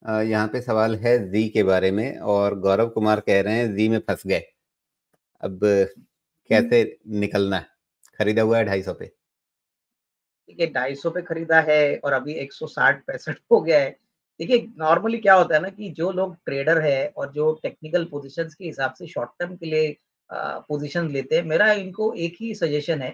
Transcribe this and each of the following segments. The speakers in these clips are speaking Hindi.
यहाँ पे सवाल है ज़ी के बारे में और गौरव कुमार कह रहे हैं ज़ी में फँस गए। अब कैसे निकलना है? खरीदा हुआ है 250 पे। देखिए 250 पे खरीदा है और अभी 160-65 हो गया है। देखिए नॉर्मली क्या होता है ना कि जो लोग ट्रेडर है और जो टेक्निकल पोज़ीशंस के हिसाब से शॉर्ट टर्म के लिए पोज़ीशन लेते हैं, मेरा इनको एक ही सजेशन है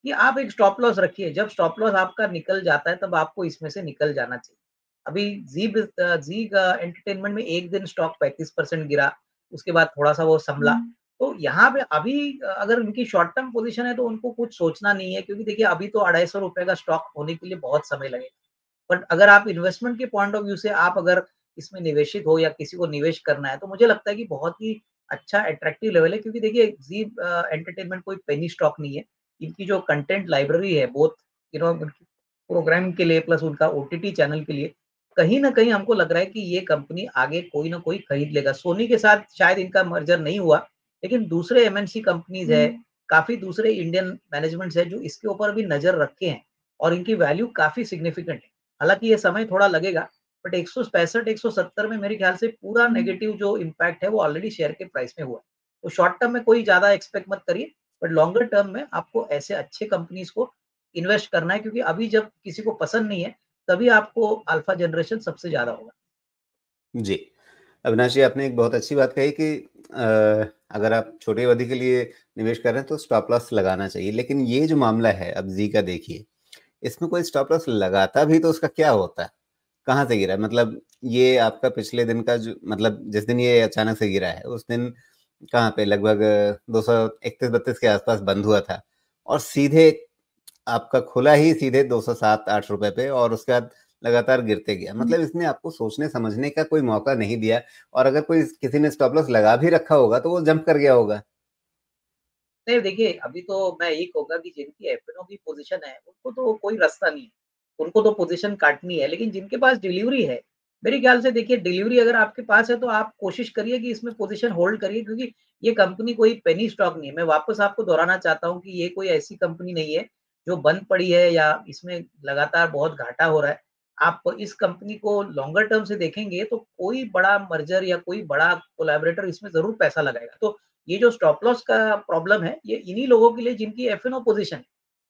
कि आप एक स्टॉप लॉस रखिए। जब स्टॉप लॉस आपका निकल जाता है तब आपको इसमें से निकल जाना चाहिए। अभी ज़ी का एंटरटेनमेंट में एक दिन स्टॉक 35% गिरा, उसके बाद थोड़ा-सा वो सँभला। तो यहाँ पे अभी अगर उनकी शॉर्ट टर्म पोज़ीशन है तो उनको कुछ सोचना नहीं है क्योंकि देखिए अभी तो ₹250 का स्टॉक होने के लिए बहुत समय लगेगा। बट अगर आप इन्वेस्टमेंट के पॉइंट ऑफ व्यू से आप अगर इसमें निवेशित हो या किसी को निवेश करना है, तो मुझे लगता है कि बहुत ही अच्छा अट्रैक्टिव लेवल है क्योंकि देखिए ज़ी एंटरटेनमेंट कोई पेनी स्टॉक नहीं है। इनकी जो कंटेंट लाइब्रेरी है बोथ उनकी प्रोग्राम के लिए प्लस उनका ओटीटी चैनल के लिए, कहीं न कहीं हमको लग रहा है कि ये कंपनी आगे कोई न कोई खरीद लेगा। सोनी के साथ शायद इनका मर्जर नहीं हुआ, लेकिन दूसरे एमएनसी कंपनीज़ है, काफ़ी दूसरे इंडियन मैनेजमेंट्स है जो इसके ऊपर भी नज़र रखे हैं और इनकी वैल्यू काफ़ी सिग्निफिकेंट है। हालाँकि ये समय थोड़ा लगेगा, बट 165 170 में मेरे ख्याल से पूरा नेगेटिव जो इम्पैक्ट है वो ऑलरेडी शेयर के प्राइस में हुआ है। तो शॉर्ट टर्म में कोई ज़्यादा एक्सपेक्ट मत करिए, बट लॉन्गर टर्म में आपको ऐसे अच्छे कंपनीज़ को इन्वेस्ट करना है क्योंकि अभी जब किसी को पसंद नहीं है, तभी आपको अल्फा जनरेशन सबसे ज़्यादा होगा। जी। अविनाश जी, आपने एक बहुत अच्छी बात कही कि अगर आप छोटी अवधि के लिए निवेश कर रहे हैं तो स्टॉप लॉस लगाना चाहिए। लेकिन ये जो मामला है अब ज़ी का देखिए, इसमें कोई स्टॉप लॉस लगाता भी तो उसका क्या होता है? कहाँ से गिरा? मतलब ये आपका पिछले दिन का जो मतलब जिस दिन ये अचानक से गिरा है, उस दिन कहाँ पे लगभग 231-32 के आसपास बंद हुआ था और सीधे आपका खुला ही सीधे 207-8 रुपए पे और उसके बाद लगातार गिरते गया। मतलब इसने आपको सोचने समझने का कोई मौका नहीं दिया और अगर कोई किसी ने स्टॉप लॉस लगा भी रखा होगा तो वो जंप कर गया होगा। नहीं देखिए, अभी तो मैं यही कहूँगा कि जिनकी एफ-एन-ओ की पोज़ीशन है, उनको तो कोई रास्ता नहीं है। उनको तो पोज़ीशन काटनी है, लेकिन जिनके पास डिलीवरी है, मेरे ख्याल से देखिए डिलीवरी अगर आपके पास है तो आप कोशिश करिए कि इसमें पोज़ीशन होल्ड करिए क्योंकि ये कंपनी कोई पेनी स्टॉक नहीं है। मैं वापस आपको दोहराना चाहता हूँ कि ये कोई ऐसी कंपनी नहीं है, जो बंद पड़ी है या इसमें लगातार बहुत घाटा हो रहा है। आप इस कंपनी को लॉन्गर टर्म से देखेंगे तो कोई बड़ा मर्जर या कोई बड़ा कोलैबोरेटर इसमें ज़रूर पैसा लगाएगा। तो ये जो स्टॉप लॉस का प्रॉब्लम है, ये इन्हीं लोगों के लिए जिनकी एफ-एन-ओ पोज़ीशन है।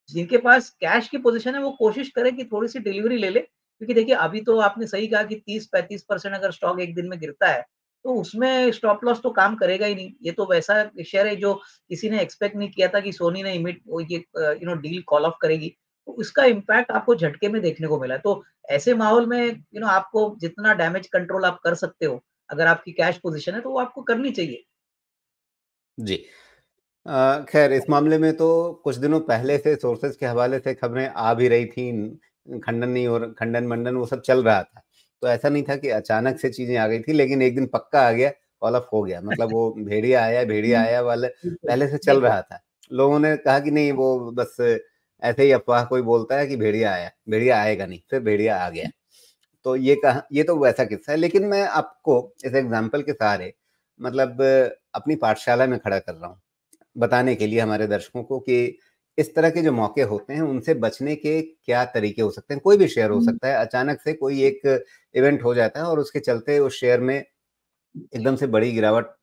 जिनके पास कैश की पोज़ीशन है, वो कोशिश करें कि थोड़ी-सी डिलीवरी ले ले, क्योंकि देखिए अभी तो आपने सही कहा कि 30-35% अगर स्टॉक एक दिन में गिरता है, तो उसमें स्टॉप लॉस तो काम करेगा ही नहीं। ये तो वैसा शेयर है जो किसी ने एक्सपेक्ट नहीं किया था कि सोनी ने ये डील कॉल ऑफ करेगी। तो इसका इम्पैक्ट आपको झटके में देखने को मिला है। तो ऐसे माहौल में आपको जितना डैमेज कंट्रोल आप कर सकते हो, अगर आपकी कैश पोज़ीशन है, तो वो आपको करनी चाहिए। जी। खैर इस मामले में तो कुछ दिनों पहले से सोर्सेज़ के हवाले से खबरें आ भी रही थीं, खंडन नहीं हो र खंडन-मंडन वो सब चल रहा था। तो ऐसा नहीं था कि अचानक से चीज़ें आ गई थी, लेकिन एक दिन पक्का आ गया, कॉल ऑफ हो गया। मतलब वो भेड़िया आया वाला बिल्कुल, पहले से चल बिल्कुल। रहा था। लोगों ने कहा कि नहीं वो बस ऐसे ही अफ़वाह कोई बोलता है कि भेड़िया आया, भेड़िया आएगा नहीं, फिर भेड़िया आ गया। तो ये तो वैसा किस्सा है, लेकिन मैं आपको इस एग्ज़ाम्पल के सहारे मतलब अपनी पाठशाला में खड़ा कर रहा हूँ। बताने के लिए हमारे दर्शकों को कि इस तरह के जो मौके होते हैं, उनसे बचने के क्या तरीके हो सकते हैं? कोई भी शेयर हो सकता है, अचानक से कोई एक इवेंट हो जाता है और उसके चलते उस शेयर में एकदम से बड़ी गिरावट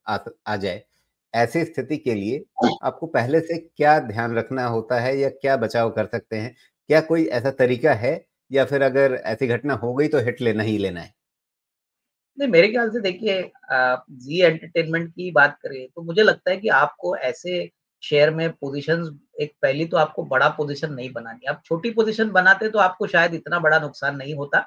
आ जाए। ऐसी स्थिति के लिए आपको पहले से क्या ध्यान रखना होता है या क्या बचाव कर सकते हैं? क्या कोई ऐसा तरीका है या फिर अगर ऐसी घटना हो गई तो हिट लेना ही लेना है? नहीं, मेरे ख्याल से देखिए ज़ी एंटरटेनमेंट की बात करें, तो मुझे लगता है कि आपको ऐसे शेयर में पोज़ीशंस एक पहली तो आपको बड़ा पोज़ीशन नहीं बनानी। आप छोटी पोज़ीशन बनाते तो आपको शायद इतना बड़ा नुकसान नहीं होता।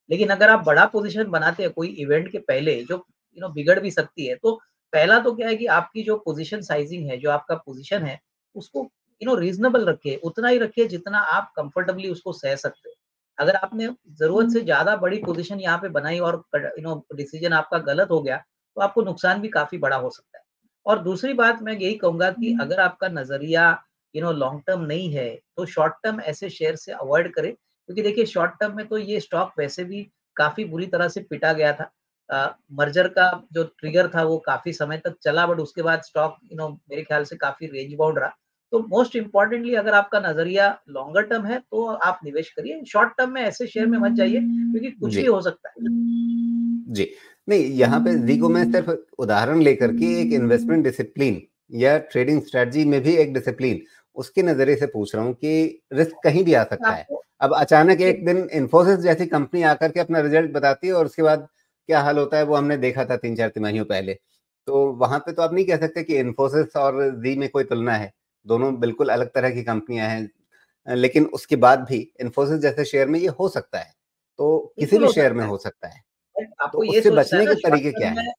लेकिन अगर आप बड़ा पोज़ीशन बनाते हैं कोई इवेंट के पहले जो बिगड़ भी सकती है, तो पहला तो क्या है कि आपकी जो पोज़ीशन साइज़िंग है, जो आपका पोज़ीशन है, उसको रीज़नेबल रखिए, उतना ही रखिए जितना आप कंफर्टेबली उसको सह सकते हो। अगर आपने ज़रूरत से ज़्यादा बड़ी पोज़ीशन यहाँ पे बनाई और डिसीज़न आपका गलत हो गया, तो आपको नुकसान भी काफ़ी बड़ा हो सकता है। और दूसरी बात मैं यही कहूँगा कि अगर आपका नज़रिया लॉन्ग टर्म नहीं है, तो शॉर्ट टर्म ऐसे शेयर से अवॉइड करें, क्योंकि देखिए शॉर्ट टर्म में तो ये स्टॉक वैसे भी काफ़ी बुरी तरह से पिटा गया था। मर्जर का जो ट्रिगर था वो काफ़ी समय तक चला बट उसके बाद स्टॉक मेरे ख्याल से काफ़ी रेंज बाउंड रहा। तो मोस्ट इम्पोर्टेंटली अगर आपका नज़रिया लॉन्गर टर्म है तो आप निवेश करिए। शॉर्ट टर्म में ऐसे शेयर में मत जाइए क्योंकि कुछ जी। भी हो सकता है। जी। नहीं, यहाँ पे जी को मैं सिर्फ़ उदाहरण लेकर के एक इन्वेस्टमेंट डिसिप्लिन या ट्रेडिंग स्ट्रैटेजी में भी एक डिसिप्लिन, उसके नज़रिए से पूछ रहा हूँ कि रिस्क कहीं भी आ सकता है। आपको अब अचानक देखिए एक दिन इन्फोसिस जैसी कंपनी आकर के अपना रिज़ल्ट बताती है और उसके बाद क्या हाल होता है वो हमने देखा था 3-4 तिमाहियों पहले। तो वहाँ पे तो आप नहीं कह सकते कि इन्फोसिस और ज़ी में कोई तुलना है। दोनों बिल्कुल अलग तरह की कंपनियाँ हैं। लेकिन उसके बाद भी इन्फोसिस जैसे शेयर में ये हो सकता है। तो किसी बिल्कुल भी हो शेयर में सकता है। हो सकता है। बट तो आपको ये उससे सोचना है बचने ना के तरीके क्या हैं?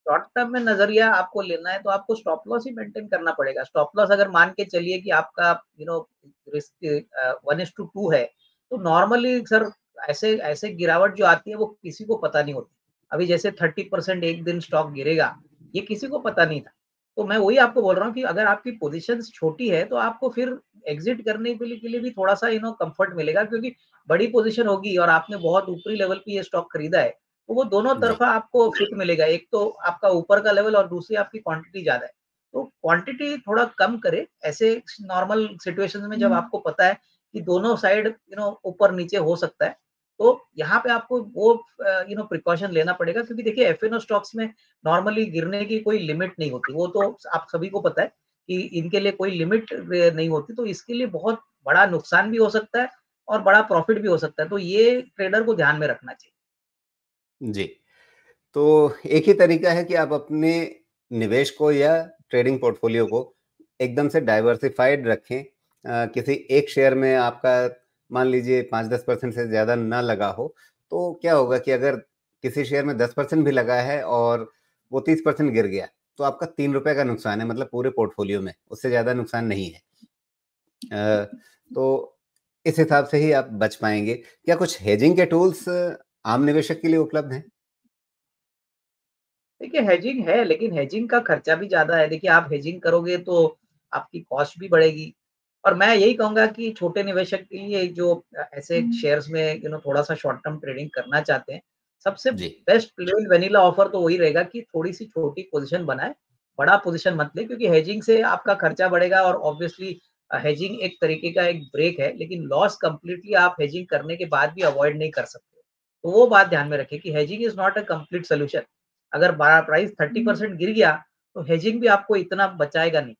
शॉर्ट टर्म में नज़रिया आपको लेना है तो आपको स्टॉप लॉस ही मेंटेन करना पड़ेगा। स्टॉप लॉस अगर मान के चलिए कि आपका रिस्क 1:2 है, तो नॉर्मली सर ऐसे ऐसे गिरावट जो आती है वो किसी को पता नहीं होती। अभी जैसे 30% एक दिन स्टॉक गिरेगा, ये किसी को पता नहीं था। तो मैं वही आपको बोल रहा हूँ कि अगर आपकी पोज़ीशंस छोटी है तो आपको फिर एग्ज़िट करने के लिए भी थोड़ा-सा कम्फ़र्ट मिलेगा क्योंकि बड़ी पोज़ीशन होगी और आपने बहुत ऊपरी लेवल पे ये स्टॉक खरीदा है, तो वो दोनों जी, तरफ़ा आपको फिट मिलेगा। एक तो आपका ऊपर का लेवल और दूसरी आपकी क्वांटिटी ज़्यादा है। तो क्वांटिटी थोड़ा कम करें, ऐसे नॉर्मल सिचुएशंस में जब आपको पता है कि दोनों साइड ऊपर-नीचे हो सकता है, तो यहाँ पे आपको वो प्रिकॉशन लेना पड़ेगा क्योंकि देखिए एफ-एन-ओ स्टॉक्स में नॉर्मली गिरने की कोई लिमिट नहीं होती। वो तो आप सभी को पता है कि इनके लिए कोई लिमिट नहीं होती, तो इसके लिए बहुत बड़ा नुकसान भी हो सकता है और बड़ा प्रॉफ़िट भी हो सकता है। तो ये ट्रेडर को ध्यान में रखना चाहिए। जी। तो एक ही तरीका है कि आप अपने निवेश को या ट्रेडिंग पोर्टफोलियो को एकदम से डाइवर्सिफाइड रखें। किसी एक शेयर में आपका मान लीजिए 5-10% से ज़्यादा ना लगा हो, तो क्या होगा कि अगर किसी शेयर में 10% भी लगा है और वो 30% गिर गया, तो आपका ₹3 का नुकसान है मतलब पूरे पोर्टफोलियो में, उससे ज़्यादा नुकसान नहीं है। अ, तो इस हिसाब से ही आप बच पाएँगे। क्या कुछ हेजिंग के टूल्स आम निवेशक के लिए उपलब्ध हैं? देखिए हेजिंग है, लेकिन हेजिंग का खर्चा भी ज़्यादा है। देखिए आप हेजिंग करोगे तो आपकी कॉस्ट भी बढ़ेगी और मैं यही कहूँगा कि छोटे निवेशक के लिए जो ऐसे शेयर्स में थोड़ा-सा शॉर्ट टर्म ट्रेडिंग करना चाहते हैं, सबसे जी। बेस्ट प्लेन वैनिला ऑफर तो वही रहेगा कि थोड़ी-सी छोटी पोज़ीशन बनाएँ, बड़ा पोज़ीशन मत लें क्योंकि हेजिंग से आपका खर्चा बढ़ेगा और ऑब्वियसली हेजिंग एक तरीके का एक ब्रेक है, लेकिन लॉस कंप्लीटली आप हेजिंग करने के बाद भी अवॉइड नहीं कर सकते। तो वो बात ध्यान में रखें कि hedging is not a complete solution. अगर प्राइस 30% गिर गया, तो हेजिंग भी आपको इतना बचाएगा नहीं।